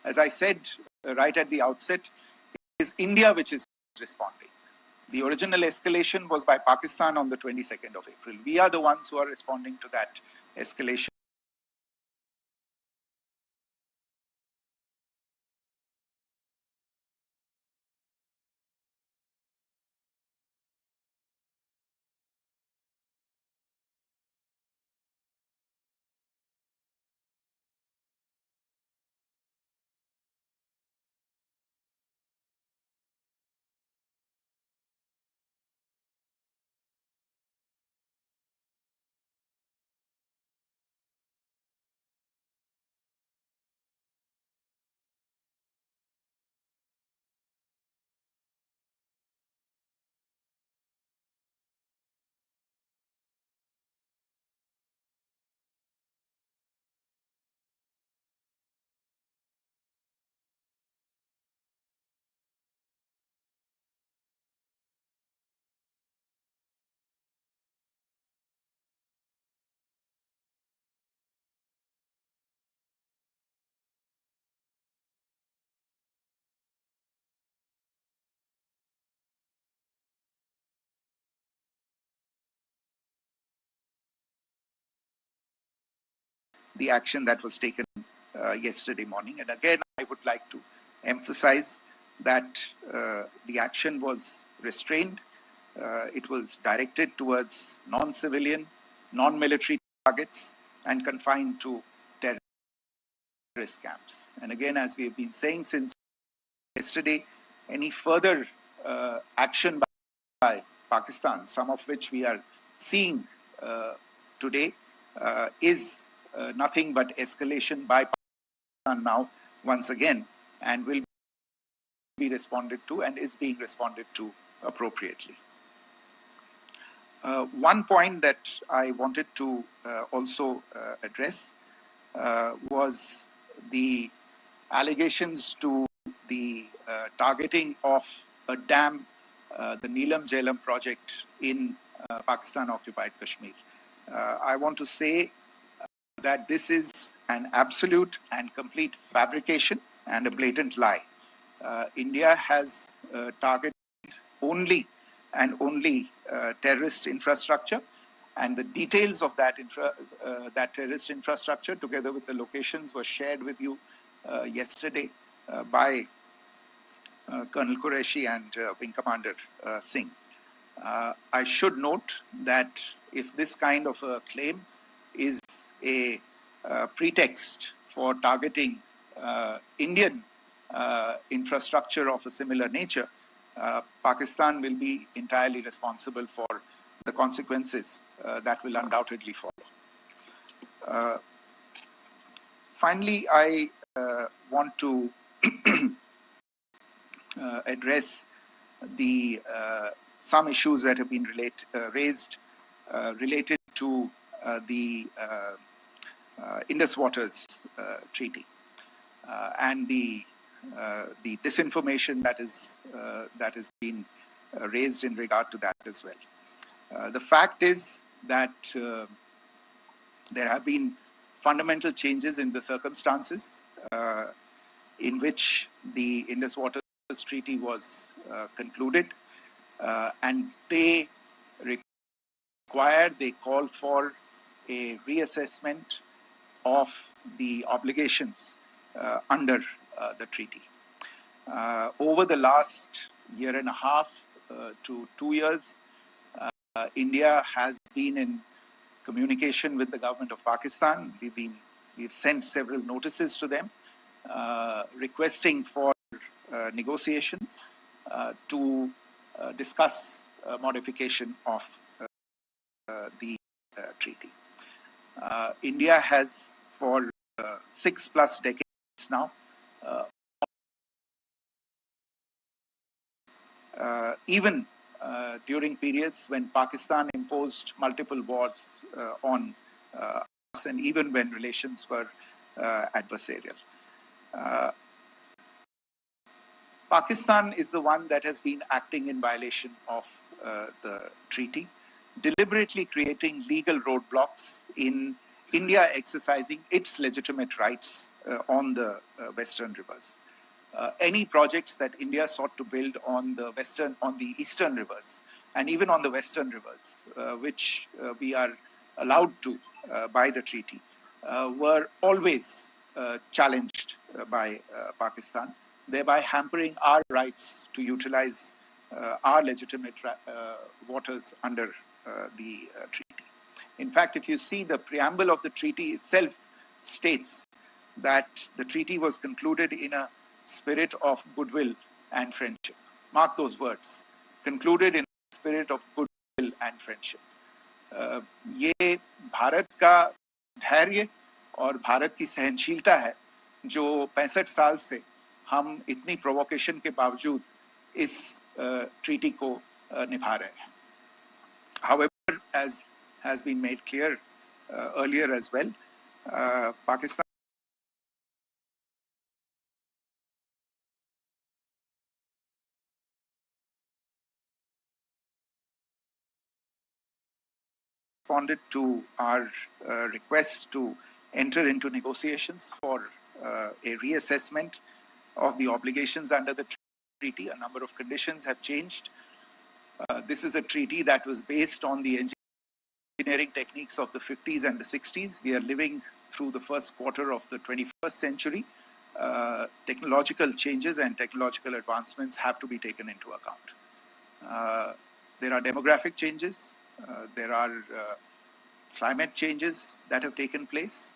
as I said right at the outset, it is India which is responding. The original escalation was by Pakistan on the 22nd of April. We are the ones who are responding to that escalation. The action that was taken yesterday morning. And again, I would like to emphasize that the action was restrained. It was directed towards non-civilian, non-military targets and confined to terrorist camps. And again, as we have been saying since yesterday, any further action by Pakistan, some of which we are seeing today, is nothing but escalation by Pakistan now, once again, and will be responded to and is being responded to appropriately. One point that I wanted to also address was the allegations to the targeting of a dam, the Neelam Jhelum project in Pakistan-occupied Kashmir. I want to say that this is an absolute and complete fabrication and a blatant lie. India has targeted only and only terrorist infrastructure, and the details of that terrorist infrastructure, together with the locations, were shared with you yesterday by Colonel Qureshi and Wing Commander Singh. I should note that if this kind of a claim is a pretext for targeting Indian infrastructure of a similar nature, Pakistan will be entirely responsible for the consequences that will undoubtedly follow. Finally, I want to address some issues that have been raised related to the Indus Waters Treaty and the disinformation that has been raised in regard to that as well. The fact is that there have been fundamental changes in the circumstances in which the Indus Waters Treaty was concluded, and they call for a reassessment of the obligations under the treaty. Over the last year and a half to 2 years, India has been in communication with the government of Pakistan. We've sent several notices to them requesting for negotiations to discuss modification of the treaty. India has, for 6+ decades now, even during periods when Pakistan imposed multiple wars on us, and even when relations were adversarial. Pakistan is the one that has been acting in violation of the treaty, deliberately creating legal roadblocks in India exercising its legitimate rights on the Western rivers. Any projects that India sought to build on the eastern rivers, and even on the western rivers, which we are allowed to by the treaty, were always challenged by Pakistan, thereby hampering our rights to utilize our legitimate waters under the treaty. In fact, if you see the preamble of the treaty itself states that the treaty was concluded in a spirit of goodwill and friendship. Mark those words, concluded in a spirit of goodwill and friendship. ये भारत का धैर्य और भारत की सहनशीलता है जो 65 साल से हम इतनी प्रोवोकेशन के बावजूद इस ट्रीटी को निभा रहे हैं. However, as has been made clear earlier as well, Pakistan responded to our request to enter into negotiations for a reassessment of the obligations under the treaty. A number of conditions have changed. This is a treaty that was based on the engineering techniques of the 50s and the 60s. We are living through the first quarter of the 21st century. Technological changes and technological advancements have to be taken into account. There are demographic changes. There are climate changes that have taken place.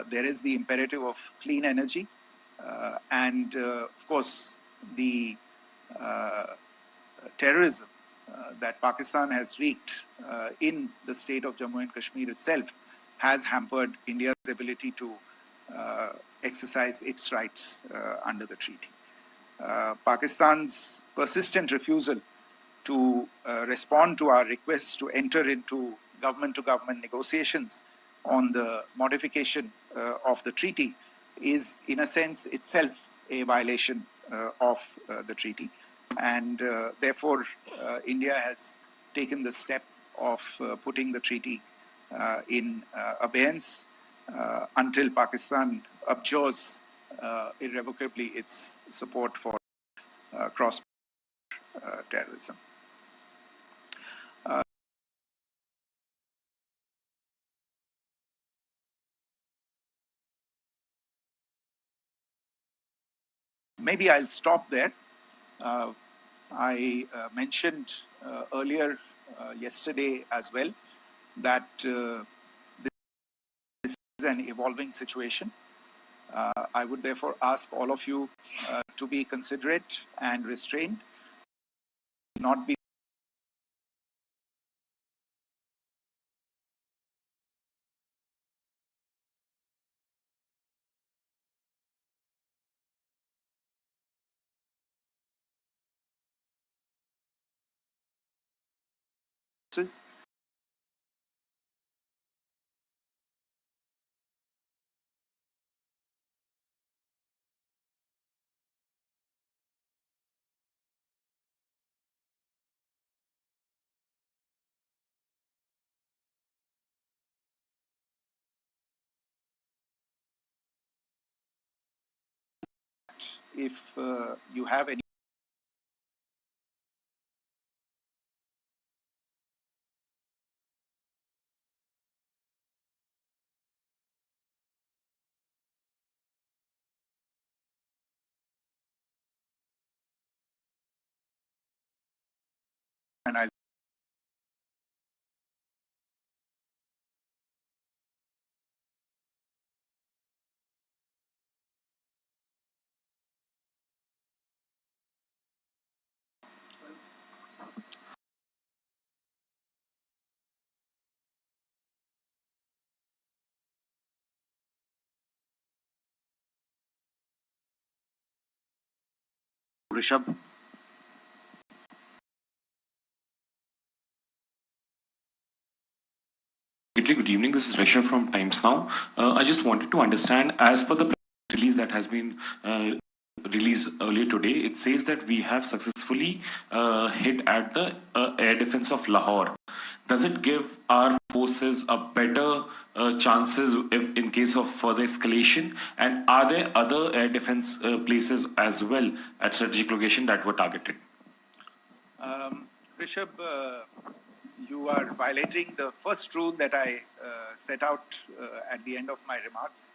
There is the imperative of clean energy. And of course, the terrorism that Pakistan has wreaked in the state of Jammu and Kashmir itself has hampered India's ability to exercise its rights under the treaty. Pakistan's persistent refusal to respond to our request to enter into government-to-government negotiations on the modification of the treaty is, in a sense, itself a violation of the treaty. And therefore, India has taken the step of putting the treaty in abeyance until Pakistan abjures irrevocably its support for cross-border terrorism. Maybe I'll stop there. I mentioned earlier yesterday as well that this is an evolving situation. I would therefore ask all of you to be considerate and restrained, not be if you have any and I'll Rishabh. Good evening. This is Rishabh from Times Now. I just wanted to understand, as per the press release that has been released earlier today, it says that we have successfully hit at the air defense of Lahore. Does it give our forces a better chances if in case of further escalation? And are there other air defense places as well at strategic location that were targeted? Rishabh, you are violating the first rule that I set out at the end of my remarks.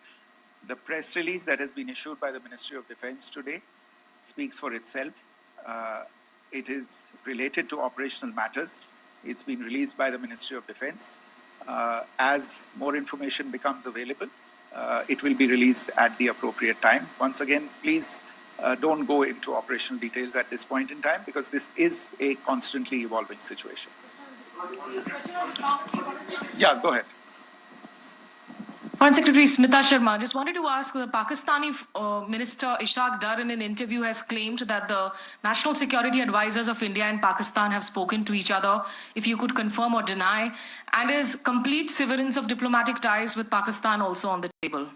The press release that has been issued by the Ministry of Defense today speaks for itself. It is related to operational matters. It's been released by the Ministry of Defense. As more information becomes available, it will be released at the appropriate time. Once again, please don't go into operational details at this point in time because this is a constantly evolving situation. Yeah, go ahead. Foreign Secretary Smita Sharma, just wanted to ask, the Pakistani Minister Ishaq Dar in an interview has claimed that the national security advisors of India and Pakistan have spoken to each other, if you could confirm or deny, and is complete severance of diplomatic ties with Pakistan also on the table?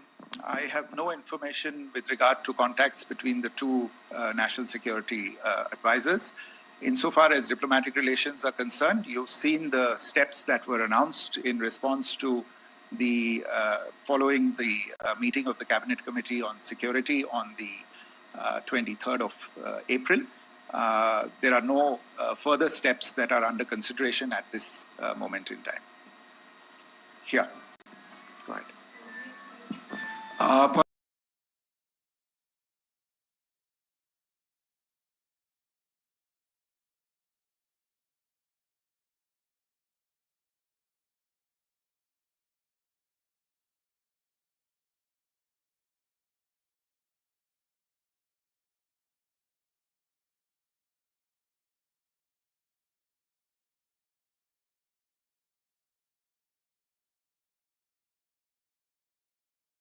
I have no information with regard to contacts between the two national security advisors. Insofar as diplomatic relations are concerned, you've seen the steps that were announced in response to the following the meeting of the Cabinet Committee on Security on the 23rd of April. There are no further steps that are under consideration at this moment in time. Here. Go ahead.